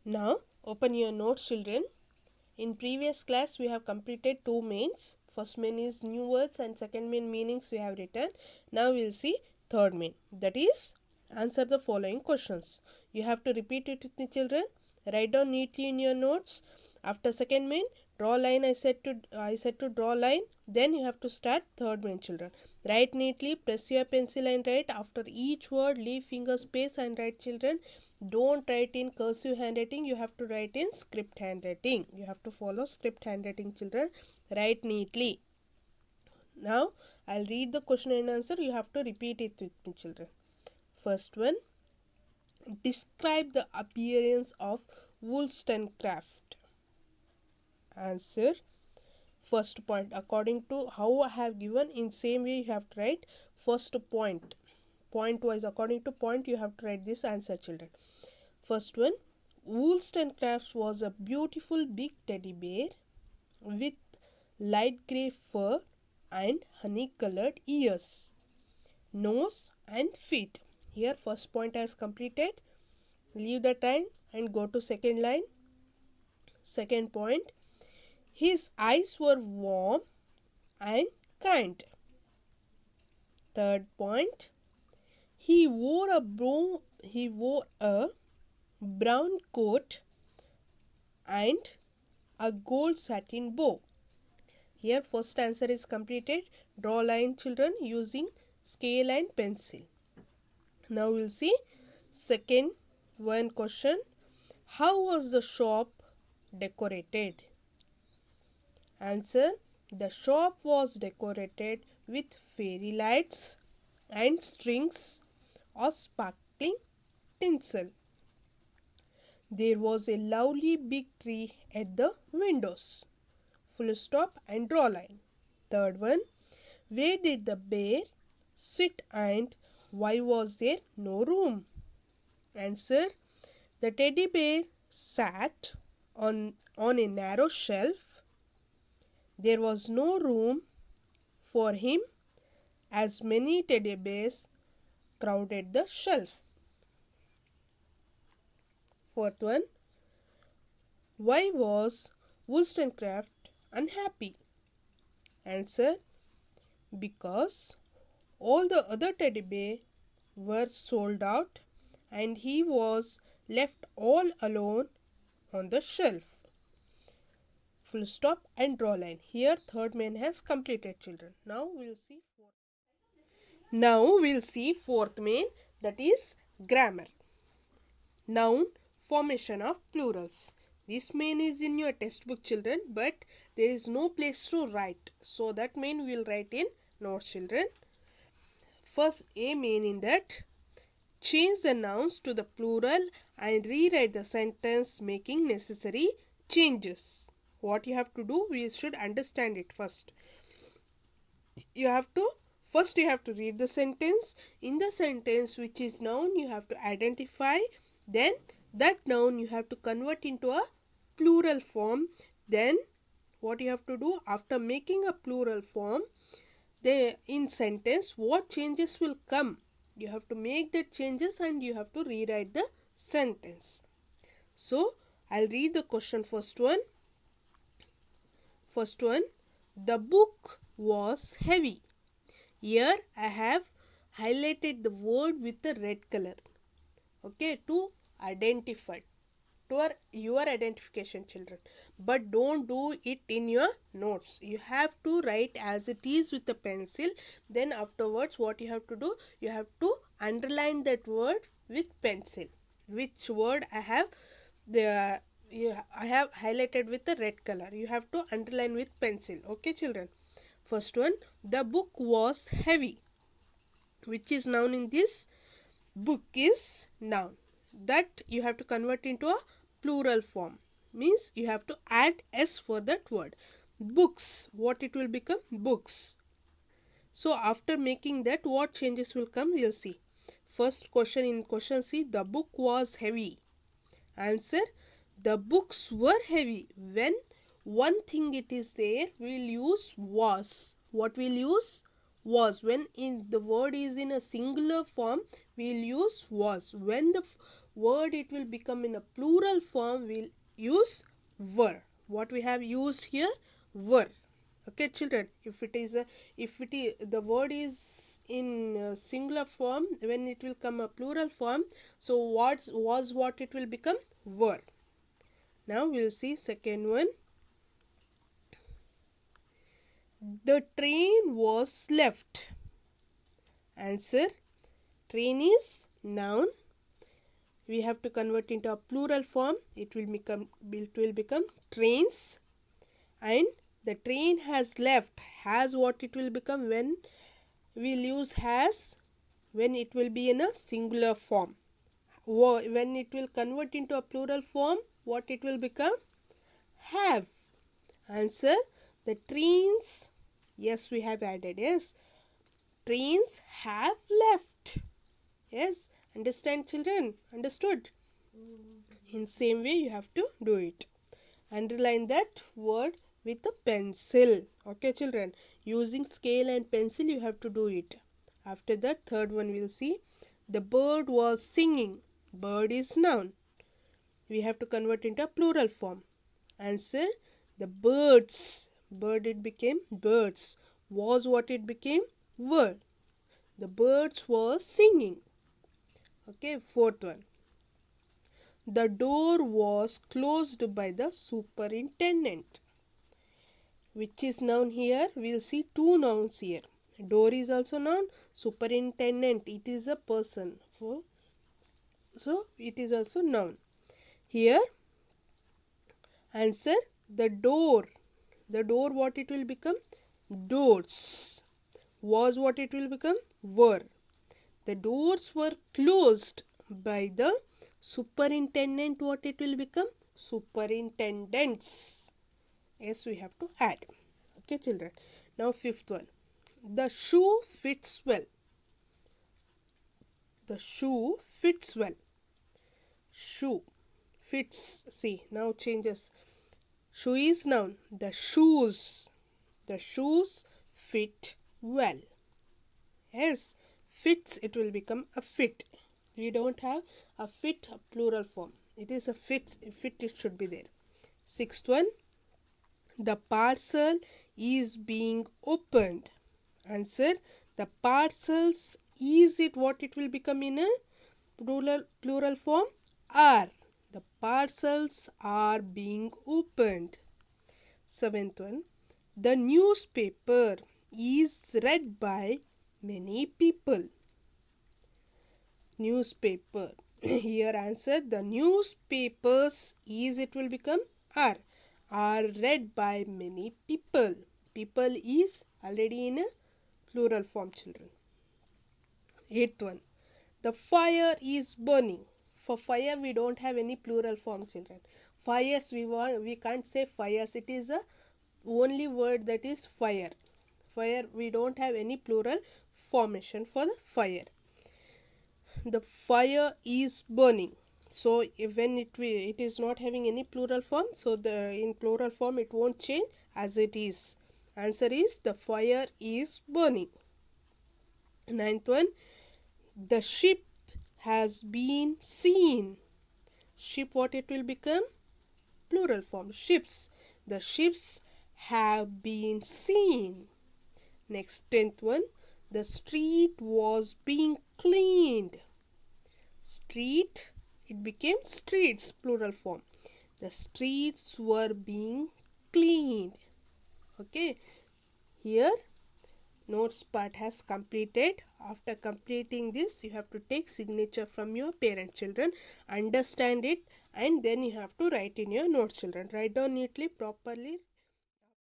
Now open your notes, children. In previous class we have completed two mains. First main is new words and second main meanings we have written. Now we will see third main, that is answer the following questions. You have to repeat it with me, children. Write down neatly in your notes. After second main, draw line. I said to draw line. Then you have to start third main, children. Write neatly, press your pencil and write. After each word leave finger space and write, children. Don't write in cursive handwriting, you have to write in script handwriting. You have to follow script handwriting, children. Write neatly. Now I'll read the question and answer. You have to repeat it with me, children. First one, describe the appearance of Wollstonecraft. Answer. First point, according to how I have given, in same way you have to write first point. Point wise, according to point you have to write this answer, children. First one, Wollstonecraft was a beautiful big teddy bear with light grey fur and honey-colored ears, nose and feet. Here first point has completed. Leave the time and go to second line. Second point, his eyes were warm and kind. Third point, he wore a brown coat and a gold satin bow. Here first answer is completed. Draw line, children, using scale and pencil. Now we'll see second one question. How was the shop decorated? Answer. The shop was decorated with fairy lights and strings of sparkling tinsel. There was a lovely big tree at the windows. Full stop and draw line. Third one, where did the bear sit and why was there no room? Answer. The teddy bear sat on a narrow shelf. There was no room for him as many teddy bears crowded the shelf. Fourth one, why was Wollstonecraft unhappy? Answer. Because all the other teddy bears were sold out and he was left all alone on the shelf. Full stop and draw line. Here third main has completed, children. Now we'll see fourth main, that is grammar. Noun, formation of plurals. This main is in your textbook, children, but there is no place to write, so that main we will write in notes, children. First A main in that, change the nouns to the plural and rewrite the sentence making necessary changes. What you have to do, we should understand it first. You have to read the sentence. In the sentence which is noun, you have to identify. Then that noun you have to convert into a plural form. Then what you have to do, after making a plural form, in sentence what changes will come, you have to make the changes and you have to rewrite the sentence. So I'll read the question. First one, the book was heavy. Here I have highlighted the word with the red color, okay, to identify, to your identification, children. But don't do it in your notes. You have to write as it is with a pencil. Then afterwards what you have to do, you have to underline that word with pencil. Which word I have highlighted with the red color, you have to underline with pencil, okay, children. First one, the book was heavy. Which is noun in this? Book is noun. That you have to convert into a plural form. Means you have to add s for that word. Books, what it will become? Books. So after making that, what changes will come, we'll see. First question, in question C, the book was heavy. Answer. The books were heavy. When one thing it is there, we'll use was. What we'll use? was. When in the word is in a singular form, we'll use was. When the word it will become in a plural form, we'll use were. What we have used here? Were. Okay, children, if it is the word is in singular form, when it will come a plural form, so what was, what it will become? Were. Now we'll see second one. The train was left. Answer: train is noun. We have to convert into a plural form. It will become trains. And the train has left. Has, what it will become when we'll use has? When it will be in a singular form. When it will convert into a plural form, what it will become? Have. Answer: the trains. Yes, we have added. Yes, trains have left. Yes, understand, children? Understood? In same way you have to do it. Underline that word with a pencil. Okay, children, using scale and pencil you have to do it. After that, third one we'll see. The bird was singing. Bird is noun. We have to convert into a plural form. Answer: the birds. Bird, it became birds. Was, what it became? Were. The birds were singing. Okay, fourth one. The door was closed by the superintendent. Which is noun here? We'll see two nouns here. Door is also noun. Superintendent, it is a person. So it is also noun. Here, answer: the door. The door, what it will become? Doors. Was, what it will become? Were. The doors were closed by the superintendent. What it will become? Superintendents. Yes, we have to add. Okay, children. Now fifth one. The shoe fits well. The shoe fits well. Shoe fits. See, now changes. Shoe is noun. The shoes. The shoes fit well. Yes, fits, it will become a fit. We don't have a fit, a plural form. It is a fit. Fit, it should be there. Sixth one. The parcel is being opened. Answer: the parcels is, it what it will become in a plural form? Are. The parcels are being opened. Seventh one. The newspaper is read by many people. Newspaper. Here answer: the newspapers is, it will become are read by many people. People is already in a plural form, children. Eighth one. The fire is burning. For fire we don't have any plural form, children. Fires, we can't say fires. It is a only word, that is fire. Fire, we don't have any plural formation for the fire. The fire is burning. So when it is not having any plural form, so in plural form it won't change, as it is. Answer is: the fire is burning. Ninth one. The ship has been seen. Ship, what it will become? Plural form. Ships. The ships have been seen. Next, 10th one. The street was being cleaned. Street, it became streets, plural form. The streets were being cleaned. Okay, here notes part has completed. After completing this, you have to take signature from your parent, children, understand it, and then you have to write in your notes, children. Write down neatly, properly.